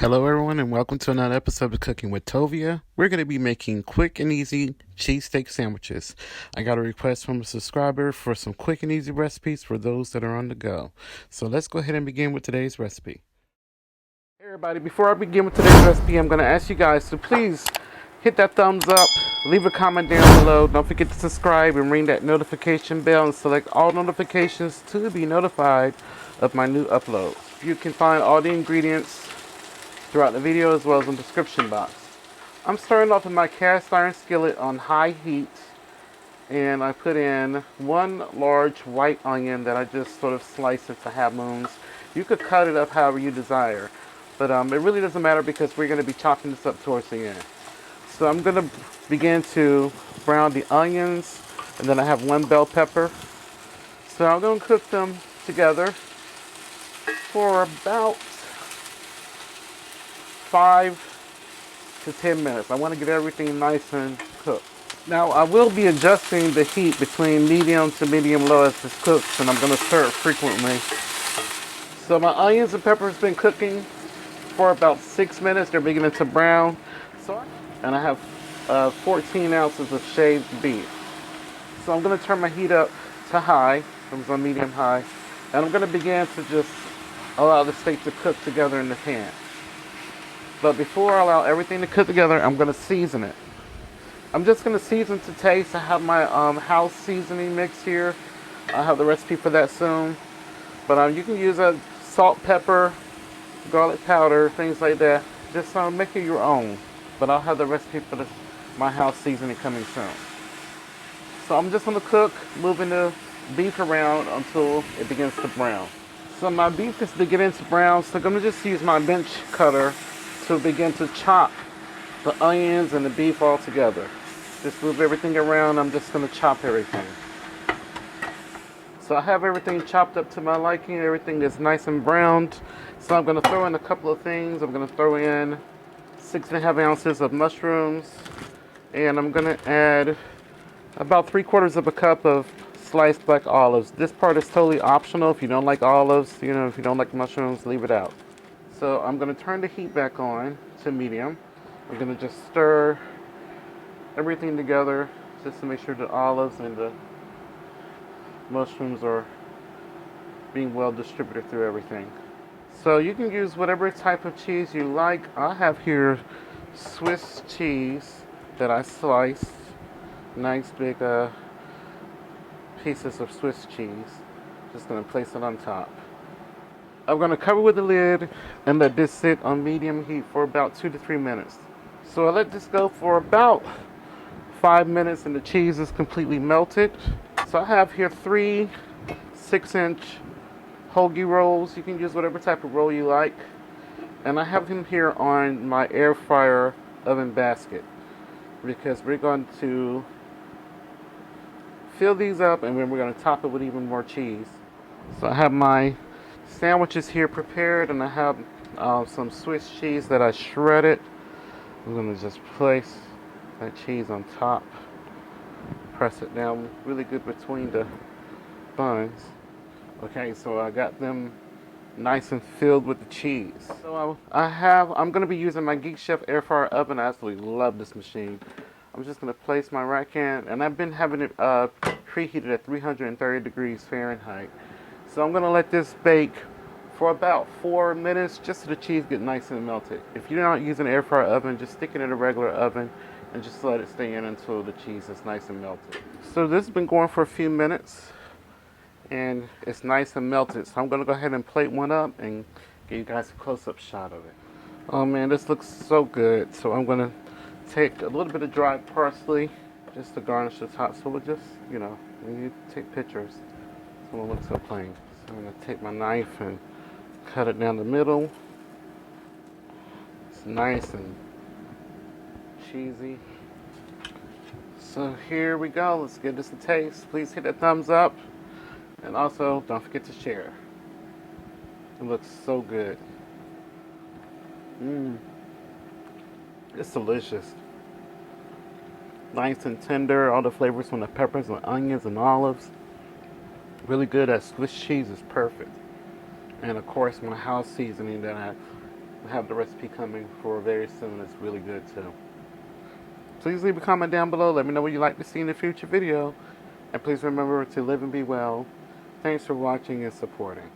Hello everyone and welcome to another episode of Cooking with Tovia. We're going to be making quick and easy cheesesteak sandwiches. I got a request from a subscriber for some quick and easy recipes for those that are on the go. So let's go ahead and begin with today's recipe. Hey everybody, before I begin with today's recipe, I'm going to ask you guys to please hit that thumbs up, leave a comment down below. Don't forget to subscribe and ring that notification bell and select all notifications to be notified of my new uploads. You can find all the ingredients throughout the video as well as in the description box. I'm starting off with my cast iron skillet on high heat, and I put in one large white onion that I just sort of sliced into half moons. You could cut it up however you desire, but it really doesn't matter because we're going to be chopping this up towards the end. So I'm going to begin to brown the onions, and then I have one bell pepper. So I'm going to cook them together for about 5 to 10 minutes. I want to get everything nice and cooked. Now I will be adjusting the heat between medium to medium low as this cooks, and I'm going to stir it frequently. So my onions and peppers have been cooking for about 6 minutes. They're beginning to brown. And I have 14 ounces of shaved beef. So I'm going to turn my heat up to high. It was on medium high. And I'm going to begin to just allow the steak to cook together in the pan. But before I allow everything to cook together, I'm going to season it. I'm just going to season to taste. I have my house seasoning mix here. I'll have the recipe for that soon. But you can use a salt, pepper, garlic powder, things like that. Just make it your own. But I'll have the recipe for my house seasoning coming soon. So I'm just going to cook, moving the beef around until it begins to brown. So my beef is beginning to brown, so I'm going to just use my bench cutter to begin to chop the onions and the beef all together. Just move everything around. I'm just going to chop everything. So I have everything chopped up to my liking. Everything is nice and browned. So I'm going to throw in a couple of things. I'm going to throw in 6.5 ounces of mushrooms. And I'm going to add about 3/4 of a cup of sliced black olives. This part is totally optional. If you don't like olives, if you don't like mushrooms, leave it out. So I'm going to turn the heat back on to medium. I'm going to just stir everything together just to make sure the olives and the mushrooms are being well distributed through everything. So you can use whatever type of cheese you like. I have here Swiss cheese that I sliced. Nice big pieces of Swiss cheese. Just going to place it on top. I'm going to cover with the lid and let this sit on medium heat for about 2 to 3 minutes. So I let this go for about 5 minutes and the cheese is completely melted. So I have here 3 6-inch Hoagie Rolls. You can use whatever type of roll you like. And I have them here on my air fryer oven basket because we're going to fill these up and then we're going to top it with even more cheese. So I have my sandwiches here prepared, and I have some Swiss cheese that I shredded. I'm going to just place that cheese on top, press it down really good between the buns. Okay, so I got them nice and filled with the cheese. So I'm going to be using my Geek Chef air fryer oven. I absolutely love this machine. I'm just going to place my rack in, and I've been having it preheated at 330 degrees Fahrenheit. So I'm going to let this bake for about 4 minutes just so the cheese gets nice and melted. If you're not using an air fryer oven, just stick it in a regular oven and just let it stay in until the cheese is nice and melted. So this has been going for a few minutes and it's nice and melted. So I'm going to go ahead and plate one up and give you guys a close-up shot of it. Oh man, this looks so good. So I'm going to take a little bit of dried parsley just to garnish the top. So we'll just, when you take pictures, it won't look so plain. So I'm going to take my knife and cut it down the middle. It's nice and cheesy. So here we go. Let's give this a taste. Please hit that thumbs up. And also, don't forget to share. It looks so good. It's delicious. Nice and tender. All the flavors from the peppers and onions and olives. Really good. That Swiss cheese is perfect. And of course my house seasoning that I I have the recipe coming for very soon. It's really good too. Please leave a comment down below. Let me know what you'd like to see in a future video. And please remember to live and be well. Thanks for watching and supporting.